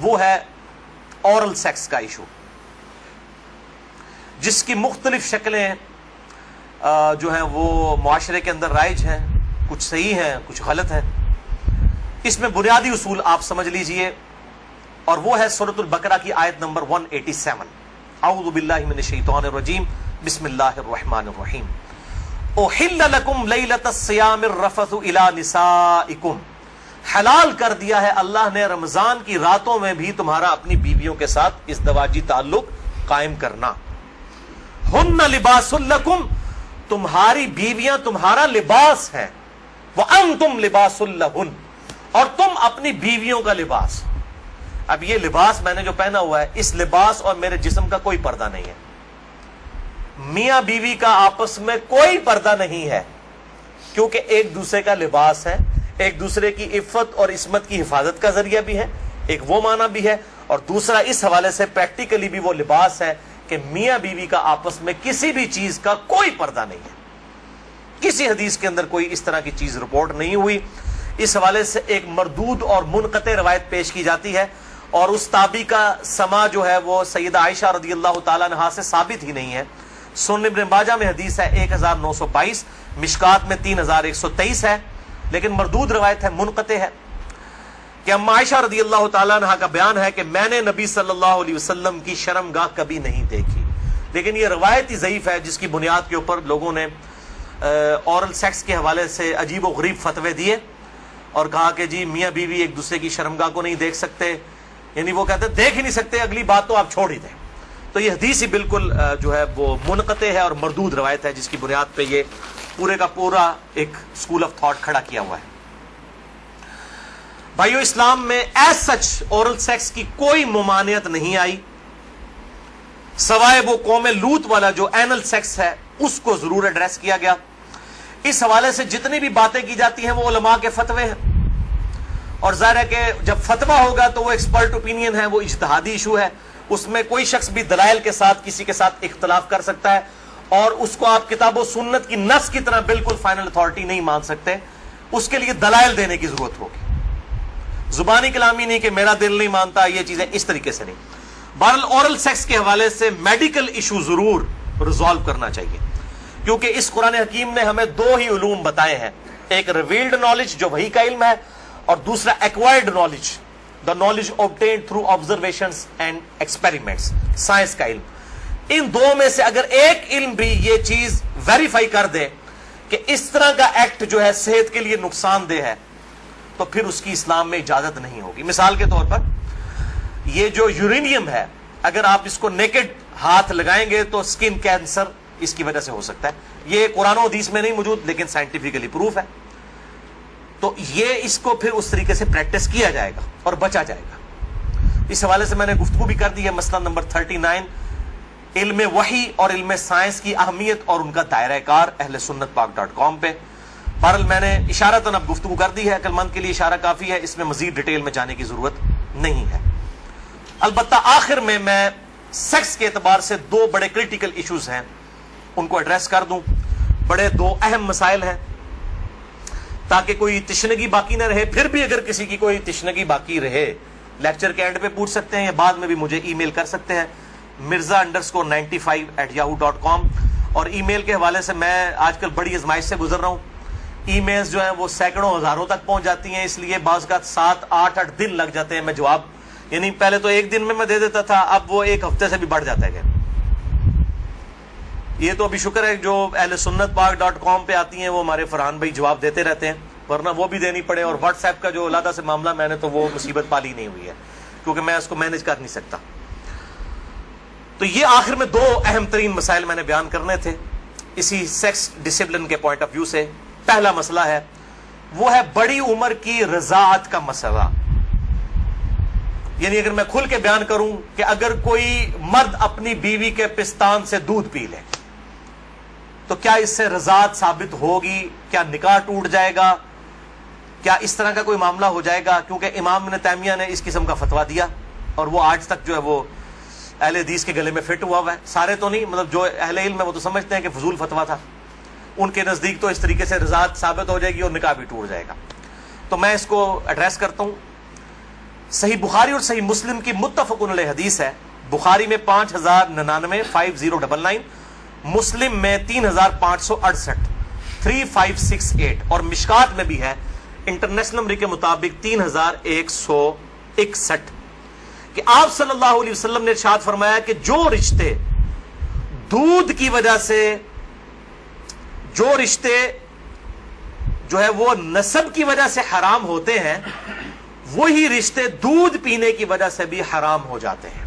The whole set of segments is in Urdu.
وہ ہے اورل سیکس کا ایشو، جس کی مختلف شکلیں جو ہیں وہ معاشرے کے اندر رائج ہیں، کچھ صحیح ہیں کچھ غلط ہیں۔ اس میں بنیادی اصول آپ سمجھ لیجئے، اور وہ ہے سورۃ البقرہ کی آیت نمبر 187، اعوذ باللہ من الشیطان الرجیم، بسم اللہ الرحمن الرحیم، احل لکم لیلۃ الصیام الرفث الی نسائکم، حلال کر دیا ہے اللہ نے رمضان کی راتوں میں بھی تمہارا اپنی بیویوں کے ساتھ ازدواجی تعلق قائم کرنا۔ ہن لباس لکم، تمہاری بیویاں تمہارا لباس ہیں، وانتم لباس لہن، اور تم اپنی بیویوں کا لباس۔ اب یہ لباس میں نے جو پہنا ہوا ہے، اس لباس اور میرے جسم کا کوئی پردہ نہیں ہے، میاں بیوی کا آپس میں کوئی پردہ نہیں ہے، کیونکہ ایک دوسرے کا لباس ہے، ایک دوسرے کی عفت اور عصمت کی حفاظت کا ذریعہ بھی ہے، ایک وہ معنی بھی ہے، اور دوسرا اس حوالے سے پریکٹیکلی بھی وہ لباس ہے کہ میاں بیوی کا آپس میں کسی بھی چیز کا کوئی پردہ نہیں ہے۔ کسی حدیث کے اندر کوئی اس طرح کی چیز رپورٹ نہیں ہوئی۔ اس حوالے سے ایک مردود اور منقطع روایت پیش کی جاتی ہے، اور اس تابعی کا سما جو ہے وہ سیدہ عائشہ رضی اللہ تعالیٰ عنہا سے ثابت ہی نہیں ہے۔ سنن ابن ماجہ میں حدیث ہے 1922، مشکات میں 3123 ہے، لیکن مردود روایت ہے، منقطع ہے، کہ اما عائشہ رضی اللہ تعالیٰ عنہا کا بیان ہے کہ میں نے نبی صلی اللہ علیہ وسلم کی شرمگاہ کبھی نہیں دیکھی۔ لیکن یہ روایت ہی ضعیف ہے، جس کی بنیاد کے اوپر لوگوں نے اورل سیکس کے حوالے سے عجیب و غریب فتوے دیے، اور کہا کہ جی میاں بیوی ایک دوسرے کی شرمگاہ کو نہیں دیکھ سکتے، یعنی وہ کہتے ہیں دیکھ ہی نہیں سکتے، اگلی بات تو آپ چھوڑ ہی دیں۔ تو یہ حدیث ہی بالکل جو ہے وہ منقطع ہے اور مردود روایت ہے، جس کی بنیاد پہ یہ پورے کا پورا ایک اسکول آف تھاٹ کھڑا کیا ہوا ہے۔ بھائیو، اسلام میں ایز سچ اورل سیکس کی کوئی ممانعت نہیں آئی، سوائے وہ قوم لوط والا جو اینل سیکس ہے اس کو ضرور ایڈریس کیا گیا۔ اس حوالے سے جتنی بھی باتیں کی جاتی ہیں وہ علماء کے فتوے ہیں، اور ظاہر ہے کہ جب فتویٰ ہوگا تو وہ ایکسپرٹ اوپینین ہے، وہ اجتہادی ایشو ہے، اس میں کوئی شخص بھی دلائل کے ساتھ کسی کے ساتھ اختلاف کر سکتا ہے، اور اس کو آپ کتاب و سنت کی نص کی طرح بالکل فائنل اتھارٹی نہیں مان سکتے، اس کے لیے دلائل دینے کی ضرورت ہوگی، زبانی کلامی نہیں کہ میرا دل نہیں مانتا، یہ چیزیں اس طریقے سے نہیں۔ بہرحال اورل سیکس کے حوالے سے میڈیکل ایشو ضرور ریزالو کرنا چاہیے، کیونکہ اس قرآن حکیم نے ہمیں دو ہی علوم بتائے ہیں، ایک ریویلڈ نالج جو وحی کا علم ہے، اور دوسرا acquired knowledge, the knowledge obtained through observations and experiments، science کا علم۔ ان دو میں سے اگر ایک علم بھی یہ چیز ویریفائی کر دے کہ اس طرح کا ایکٹ جو ہے صحت کے لیے نقصان دہ ہے، تو پھر اس کی اسلام میں اجازت نہیں ہوگی۔ مثال کے طور پر یہ جو یورینیم ہے، اگر آپ اس کو نیکڈ ہاتھ لگائیں گے تو سکن کینسر اس کی وجہ سے ہو سکتا ہے، یہ قرآن و حدیث میں نہیں موجود لیکن سائنٹیفکلی پروف ہے، تو یہ اس کو پھر اس طریقے سے پریکٹس کیا جائے گا اور بچا جائے گا۔ اس حوالے سے میں نے گفتگو بھی کر دی ہے، مسئلہ نمبر 39، علم وحی اور علم سائنس کی اہمیت اور ان کا دائرہ کار، اہل سنت پاک.com پہ۔ بہرحال میں نے اشارتاً اب گفتگو کر دی ہے، عقل مند کے لیے اشارہ کافی ہے، اس میں مزید ڈیٹیل میں جانے کی ضرورت نہیں ہے۔ البتہ آخر میں سیکس کے اعتبار سے دو بڑے کریٹیکل ایشوز ہیں، ان کو ایڈریس کر دوں۔ بڑے دو اہم مسائل ہیں، تاکہ کوئی تشنگی باقی نہ رہے۔ پھر بھی اگر کسی کی کوئی تشنگی باقی رہے، لیکچر کے اینڈ پہ پوچھ سکتے ہیں، یا بعد میں بھی مجھے ای میل کر سکتے ہیں، mirza_95@yahoo.com۔ اور ای میل کے حوالے سے میں آج کل بڑی آزمائش سے گزر رہا ہوں، ای میلز جو ہیں وہ سینکڑوں ہزاروں تک پہنچ جاتی ہیں، اس لیے بعض کا 7-8 دن لگ جاتے ہیں میں جواب، یعنی پہلے تو ایک دن میں دے دیتا تھا، اب وہ ایک ہفتے سے بھی بڑھ جاتا ہے۔ یہ تو ابھی شکر ہے جو اہل سنت پاک.com پہ آتی ہیں وہ ہمارے فرحان بھائی جواب دیتے رہتے ہیں، ورنہ وہ بھی دینی پڑے، اور واٹس ایپ کا جو علیحدہ سے معاملہ میں نے تو وہ مصیبت پالی نہیں ہوئی ہے، کیونکہ میں اس کو مینج کر نہیں سکتا۔ تو یہ آخر میں دو اہم ترین مسائل میں نے بیان کرنے تھے اسی سیکس ڈسپلن کے پوائنٹ آف ویو سے۔ پہلا مسئلہ ہے وہ ہے بڑی عمر کی رضاعت کا مسئلہ، یعنی اگر میں کھل کے بیان کروں کہ اگر کوئی مرد اپنی بیوی کے پستان سے دودھ پی لے تو کیا اس سے رضاعت ثابت ہوگی، کیا نکاح ٹوٹ جائے گا، کیا اس طرح کا کوئی معاملہ ہو جائے گا؟ کیونکہ امام ابن تیمیہ نے اس قسم کا فتویٰ دیا، اور وہ آج تک جو ہے وہ اہل حدیث کے گلے میں فٹ ہوا ہے۔ سارے تو نہیں، مطلب جو اہل علم ہے وہ تو سمجھتے ہیں کہ فضول فتویٰ تھا، ان کے نزدیک تو اس طریقے سے رضاعت ثابت ہو جائے گی اور نکاح بھی ٹوٹ جائے گا۔ تو میں اس کو ایڈریس کرتا ہوں۔ صحیح بخاری اور صحیح مسلم کی متفقن علیہ حدیث ہے. بخاری میں 5099 5099، مسلم میں 3568 3568، اور مشکات میں بھی ہے انٹرنیشنل نمبر کے مطابق 3161، کہ آپ صلی اللہ علیہ وسلم نے ارشاد فرمایا کہ جو رشتے دودھ کی وجہ سے، جو رشتے جو ہے وہ نسب کی وجہ سے حرام ہوتے ہیں، وہی رشتے دودھ پینے کی وجہ سے بھی حرام ہو جاتے ہیں.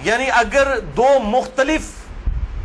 یعنی اگر دو مختلف